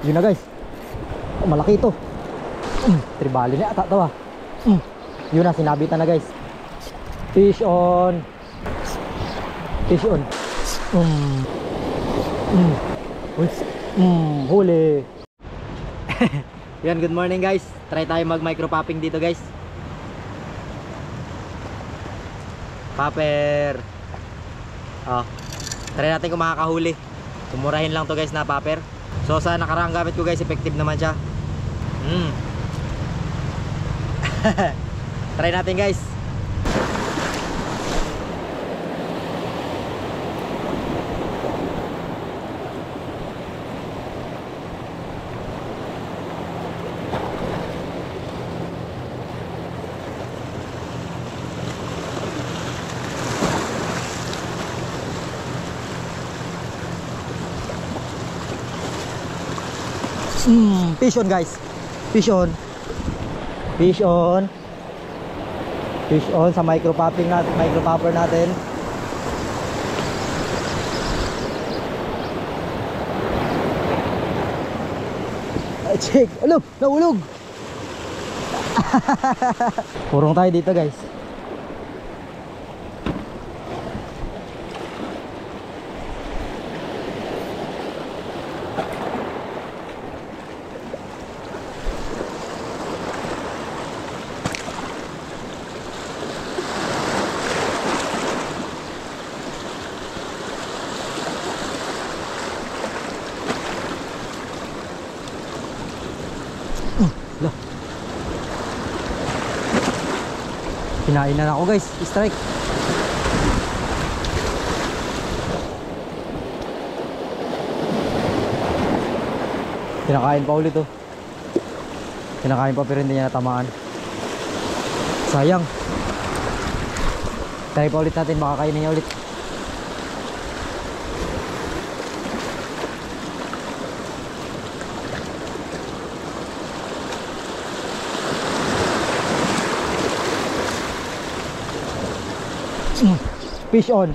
Yun na guys. Oh, malaki ito. Tribali na ata ito ah. Yun na, sinabitan na guys. Fish on. Fish on. Huli. Yan, good morning guys. Try tayo mag micro popping dito guys. Popper. Oh, try natin kung makakahuli. Kumurahin lang to guys na popper. So sa nakaraang gamit ko guys, effective naman siya. Try natin guys. Fish on guys. Fish on. Fish on. Fish on sa micro popping natin, micro popper natin. Check. Ulog, naulog. Purong tayo dito guys. Kinain na ako guys, strike. Kinakain pa ulit oh. Kinakain pa pero hindi niya natamaan. Sayang. Try pa ulit natin, baka kainin niya ulit. Fish on.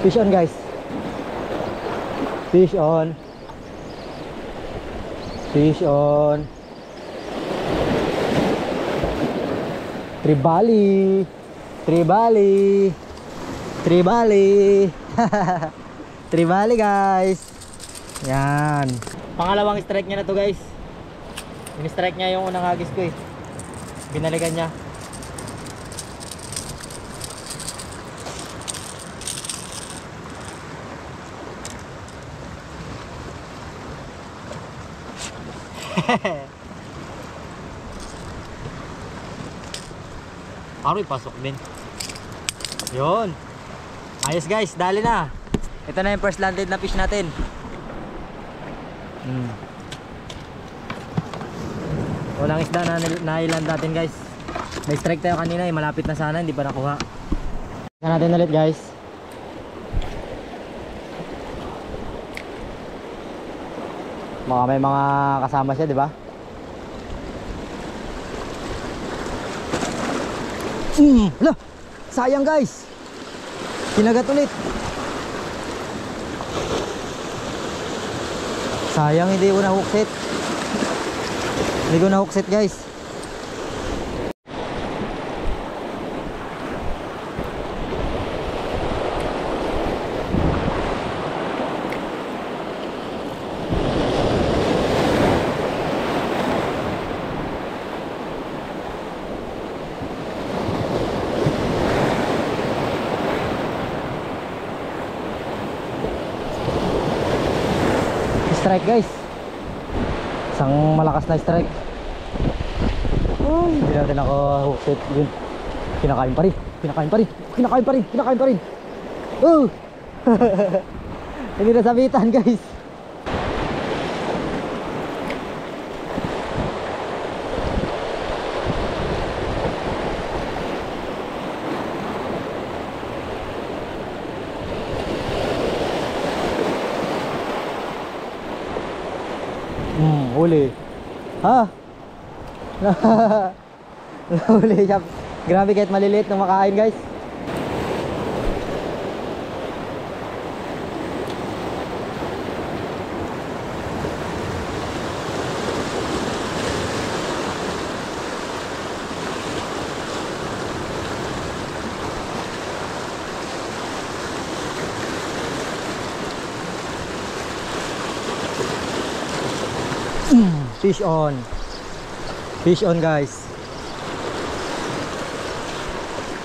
Fish on guys. Fish on. Fish on. Tribali. Tribali. Tribali. Tribali guys. Yan. Pangalawang strike niya na to guys. Ini-strike niya yung unang hagis ko eh. Binalikan niya. Aroy, pasok din. Yun. Ayos guys, dali na. Ito na yung first landed na fish natin. Walang isda na nailand natin guys. May strike tayo kanina eh, malapit na sana, hindi pa nakuha. Tingnan natin ulit guys. May mga kasama siya, di ba? Hala, sayang guys. Kinagat ulit. Sayang hindi ko na-hookset. Hindi ko na-hookset guys. Strike guys, isang malakas na strike. Hindi natin ako hookset. Yun, kinakain pa rin, kinakain pa rin, kinakain pa rin, kinakain pa rin. Hindi nasabitan guys. Huli. Ha? Huli siya. Grabe kahit maliliit nung makain guys. Fish on. Fish on guys.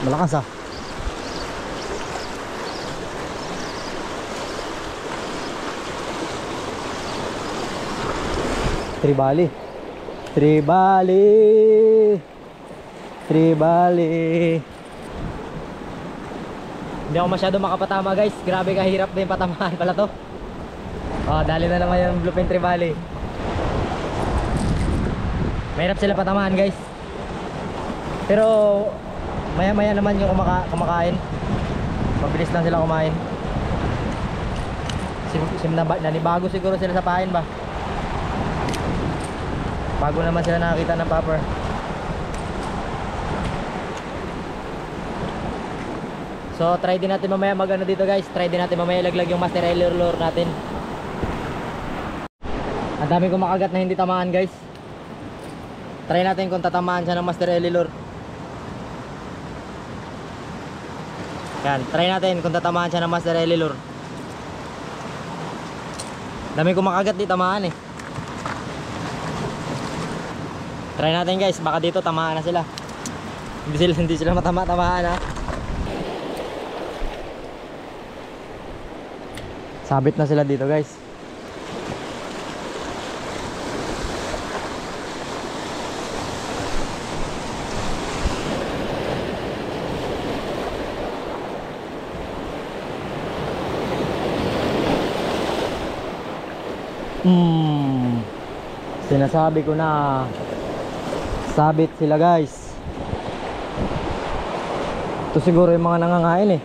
Malakas ah. Tribali. Tribali. Tribali. Hindi ako masyado makapatama guys. Grabe kahirap din patamaan pala to. Oh, dali na naman yung bluefin tribali. Mahirap sila patamaan guys. Pero maya maya naman yung kumakain. Mabilis lang sila kumain. Nanibago siguro sila sa pain ba. Bago naman sila nakakita ng popper. So try din natin mamaya magano dito guys. Try din natin mamaya ilaglag yung master railer lure natin. Ang dami kong makagat na hindi tamaan guys. Try natin kung tatamaan siya ng master railer lure. Yan, try natin kung tatamaan siya ng master railer lure. Dami kong makagat di tamaan eh. Try natin guys, baka dito tamaan na sila. Hindi sila tamaan ha. Sabit na sila dito guys. Sinasabi ko na sabit sila guys. Ito siguro yung mga nangangain eh.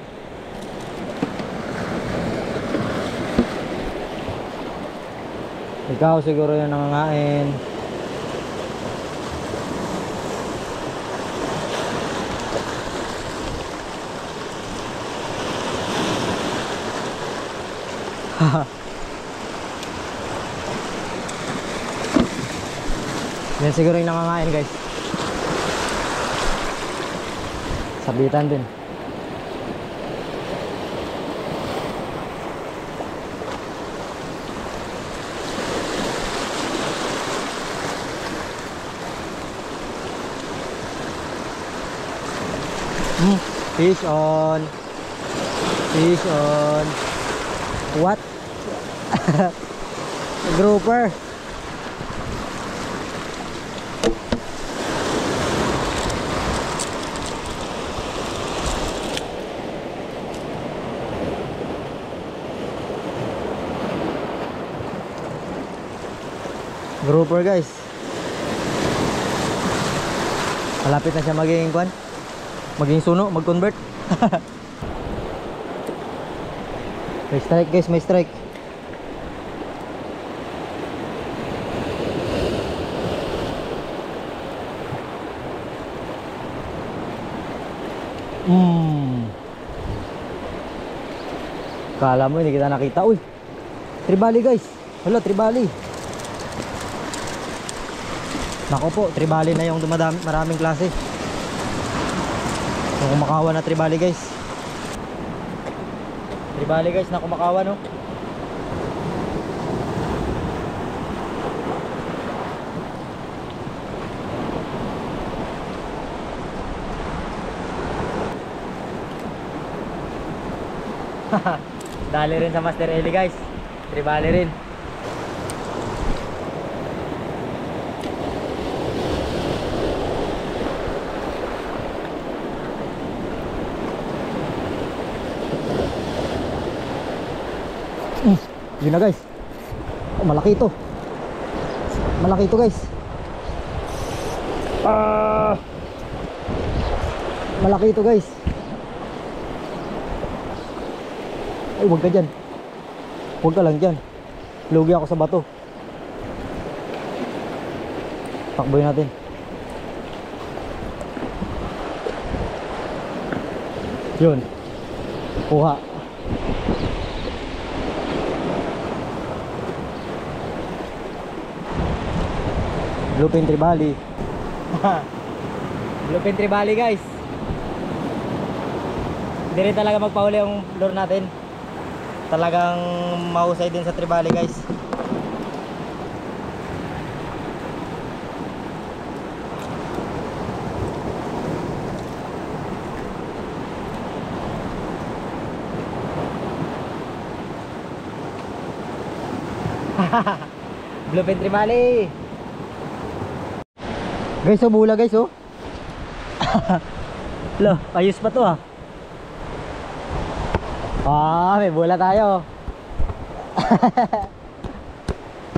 Ikaw siguro yung nangangain. Haha. Yan siguro yung nangangain guys. Sabitan din. Fish on. Fish on. What? Grouper. Grouper guys. Malapit na siya maging kwan. Maging suno, mag-convert. May strike guys, may strike. Kala mo hindi kita nakita. Uy, tribali guys. Hala, tribali. Nako po, tribali na yung dumadami, maraming klase. Yung kumakawa na tribali guys. Tribali guys na kumakawa no. Dali rin sa Master Eli guys. Tribali rin. Yun na guys. Oh, malaki ito. Malaki ito guys. Malaki ito guys. Ay, huwag ka dyan. Huwag ka lang dyan. Lugi ako sa bato. Takboy natin. Yun. Kuha. Bluefin tribali. Bluefin tribali guys. Hindi rin talaga magpahuli yung lure natin. Talagang mahusay din sa tribali guys. Bluefin trevally. Guys, oh, bula guys, oh. Lo, ayos pa to ah. Ah, may bula tayo.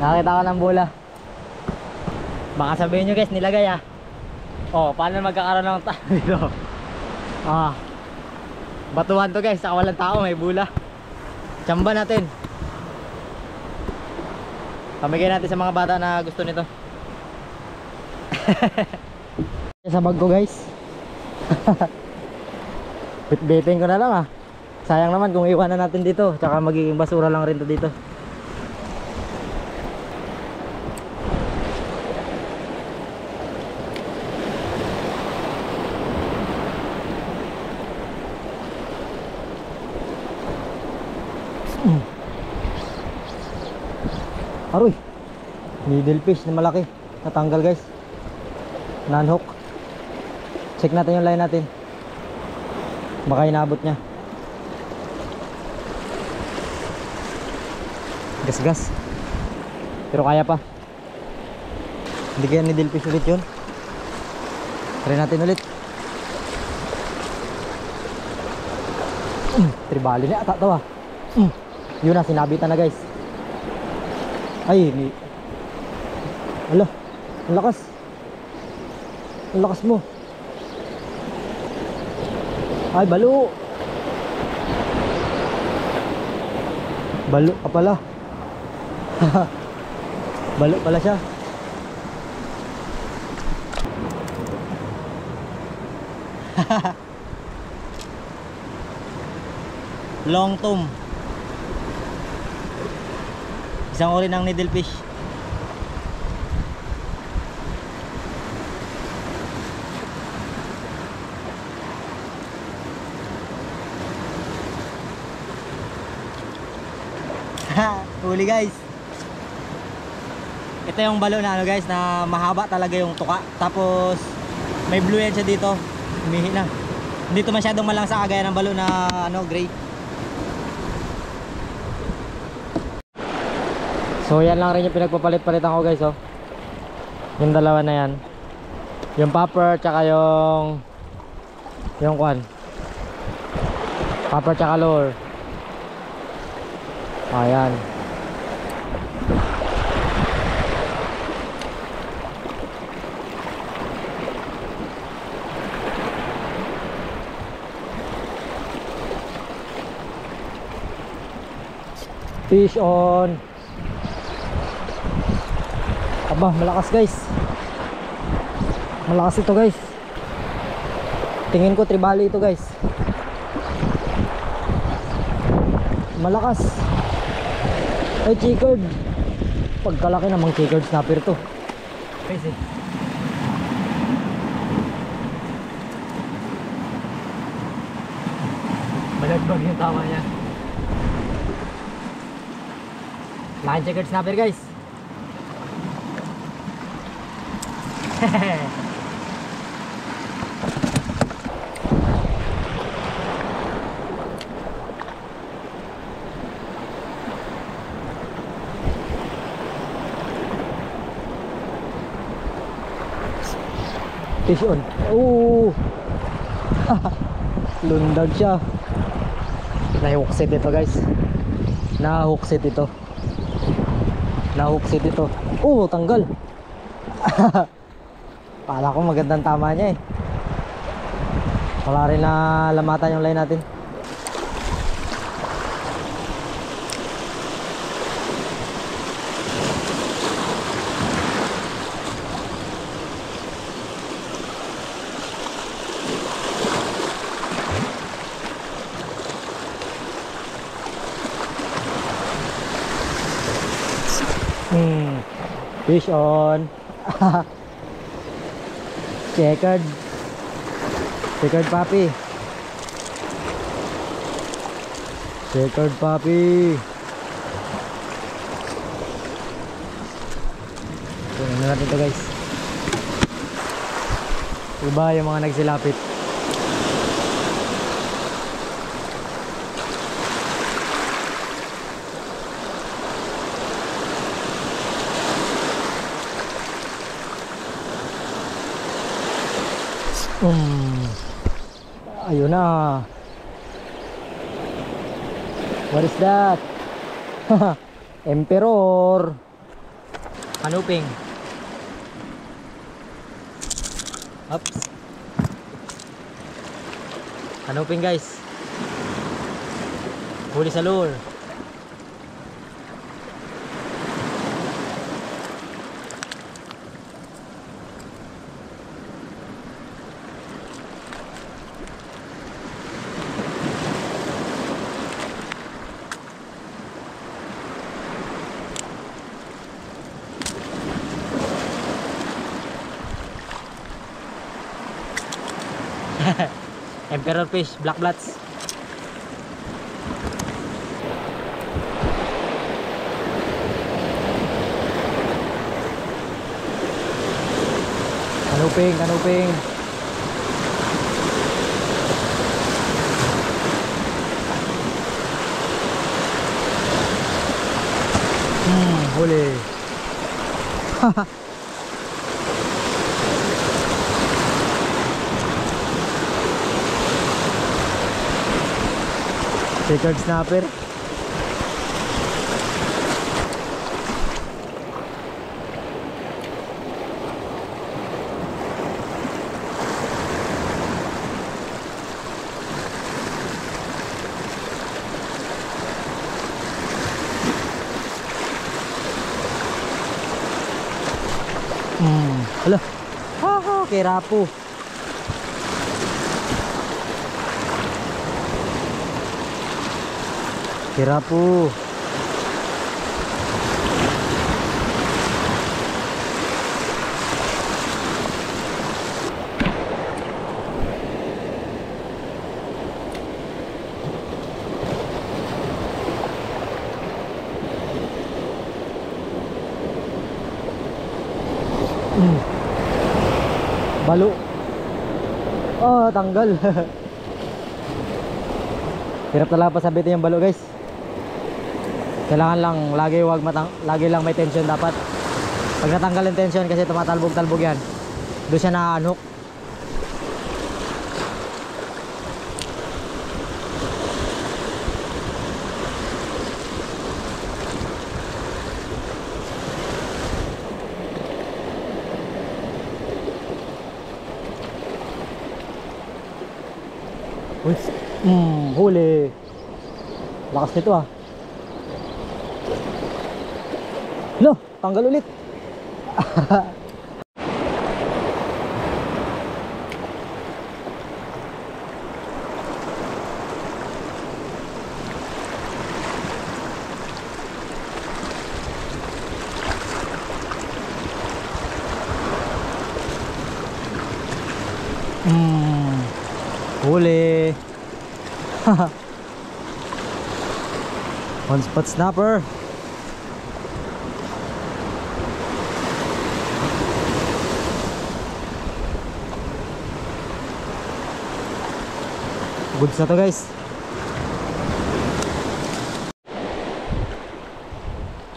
Nakita ko ng bula. Baka sabihin nyo guys, nilagay ah. Oh, paano magkakaroon ng tao dito? Ah, batuhan to guys, saka walang tao, may bula. Tsamba natin. Pamigay natin sa mga bata na gusto nito. Sa bag ko guys. Bitbitin ko na lang ah. Sayang naman kung iwanan natin dito. Tsaka magiging basura lang rin to dito. Aroy, needle fish na malaki. Natanggal guys. Non-hook. Check natin yung line natin. Baka inaabot niya. Gas-gas. Pero kaya pa. Hindi kaya needle fish ulit yun. Try natin ulit. Tribali na ata to ah. Yun na, sinabitan na guys. Ay, ala, ang lakas. Ang lakas mo. Ay, balo. Balo ka pala. Balo pala siya. Long tom. Isang uri ng needlefish. Huli guys. Ito yung balo na ano guys, na mahaba talaga yung tuka. Tapos may blue yan siya dito. Umihi na. Hindi to masyadong malangsa kagaya ng balo na ano, gray. So yan lang rin yung pinagpapalit-palitan ko guys, oh. Yung dalawa na yan. Yung popper tsaka yung kwan. Popper tsaka lure. Ayan. Fish on. Aba, malakas guys. Malakas ito guys. Tingin ko tribali ito guys. Malakas. Ay, chickered. Pagkalaki namang chickered snapper to guys eh. Balagbag yung tama niya. Laking chickered snapper guys. Fish on. Oh. Lundag siya. Nahuksit ito guys. Nahuksit ito. Nahuksit ito. Oh, tanggal. Pala ko magandang tama niya eh. Wala rin na lamatan yung line natin. Fish on. Checkered. Checkered puppy. Checkered puppy. Kunin na natin ito guys. Iba yung mga nagsilapit. Ayun na. What is that? Emperor. Kanuping. Oops. Kanuping guys. Huli sa lure. Emperor fish, black bloods. Kanuping, kanuping. Huli. Checkered snapper. Hala. Kirapo. Kirapo. Balo. Oh, tanggal. Hirap talaga pasabitin yung balo, guys. Kailangan lang lagi lang may tension dapat. Pag natanggal yung tension kasi tumatalbog-talbog yan. Doon siya na-unhook. Huli. Lakas nito ah. Lo, tanggal ulit. Huli. One spot snapper. Goods na to, guys.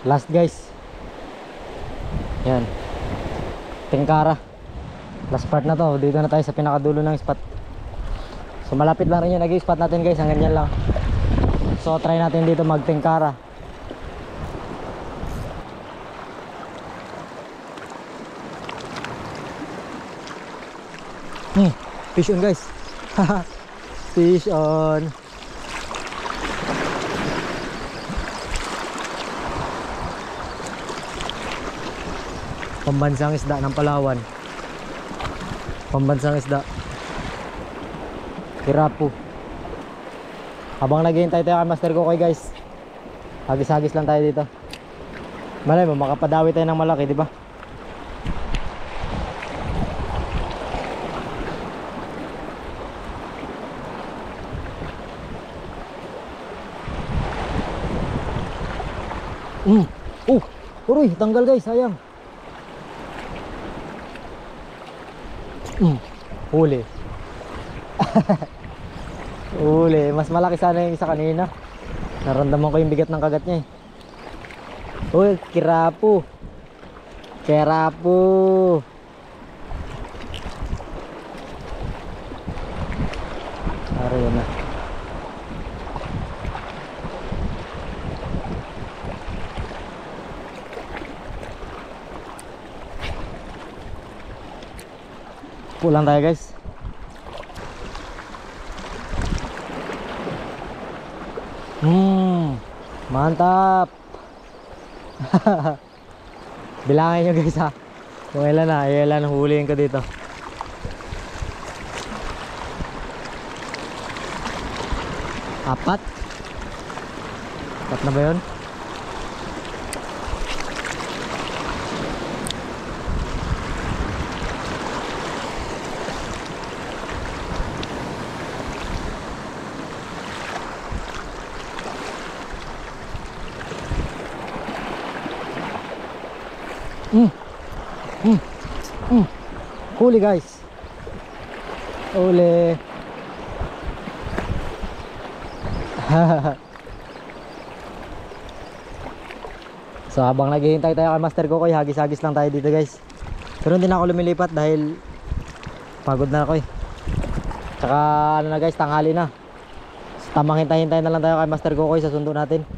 Last, guys. Yan. Tingkara. Last part na to. Dito na tayo sa pinakadulo ng spot. So malapit lang rin yung nag-i-spot natin, guys. Hanggang yan lang. So try natin dito magtingkara. Fish on, guys. Fish on. Pambansang isda ng Palawan. Pambansang isda. Kirapo. Habang naghihintay tayo kay Master Kokoy, guys, hagis-hagis lang tayo dito. Malay mo makapadawi tayo ng malaki, di ba? Uy, tanggal, guys, sayang. Huli. Huli, mas malaki sana yung isa kanina. Naramdaman ko yung bigat ng kagat niya eh. Uy, kirapo. Kirapo. Para yun na. Pulang tayo guys. Mantap. Bilangin nyo guys ha, kung ilan huliin ko dito. Apat na ba yun? Huli guys. Huli. So habang naghihintay tayo kay Master Kokoy, hagis-hagis lang tayo dito guys. Pero hindi na ako lumilipat dahil pagod na ako eh. Tsaka ano na guys, tanghali na. So, tamang hintay-hintay na lang tayo kay Master Kokoy sa sundo natin.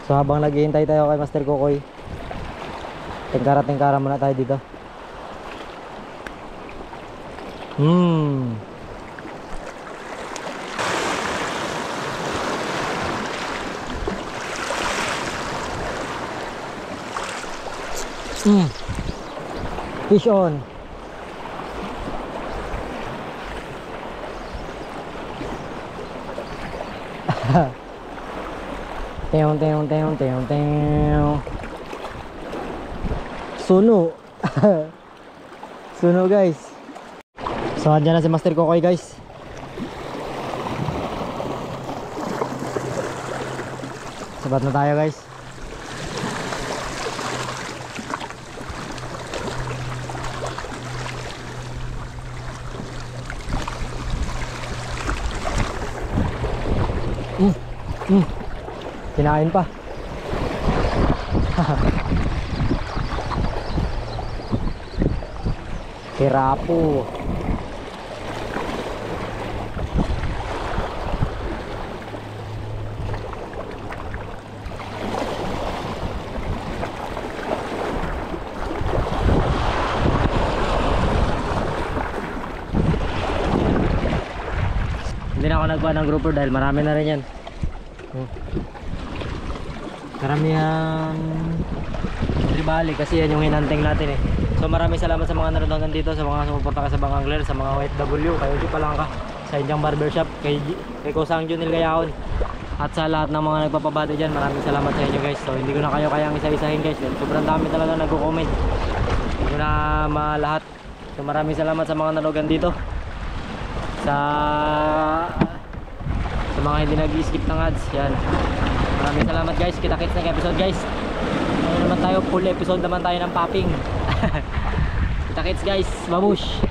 So habang naghihintay tayo kay Master Kokoy, tingkara-tingkara muna tayo dito. Fish on. Teong. Suno. Suno guys. So andyan na si Master Kokoy guys. Sabat na tayo guys. Kinain pa. Kirapo. Hindi na ako nagbuha ng grouper dahil marami na rin yan. Karamihan tribali kasi yan yung hinanting natin eh. So maraming salamat sa mga nanonood hanggang dito, sa mga sumuporta ka sa Bang Angler, sa mga OFW, kay Uji Palangka, sa Indyang Barbershop, kay Kusang Junil Gayaon, at sa lahat ng mga nagpapabati dyan. Maraming salamat sa inyo guys. So hindi ko na kayo kayang isa-isahin guys, sobrang dami talaga nagko-comment, hindi ko na malahat. So maraming salamat sa mga nanonood dito, sa mga hindi nag-skip ng ads. Yan, maraming salamat guys. Kita-kits na episode guys. Ngayon naman tayo, full episode naman tayo ng popping. Kita-kits guys, babush.